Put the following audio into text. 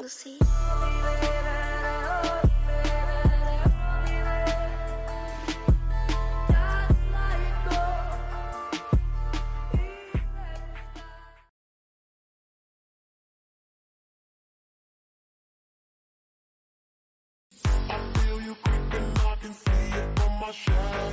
see. I feel you creeping, I can see it from my shadow.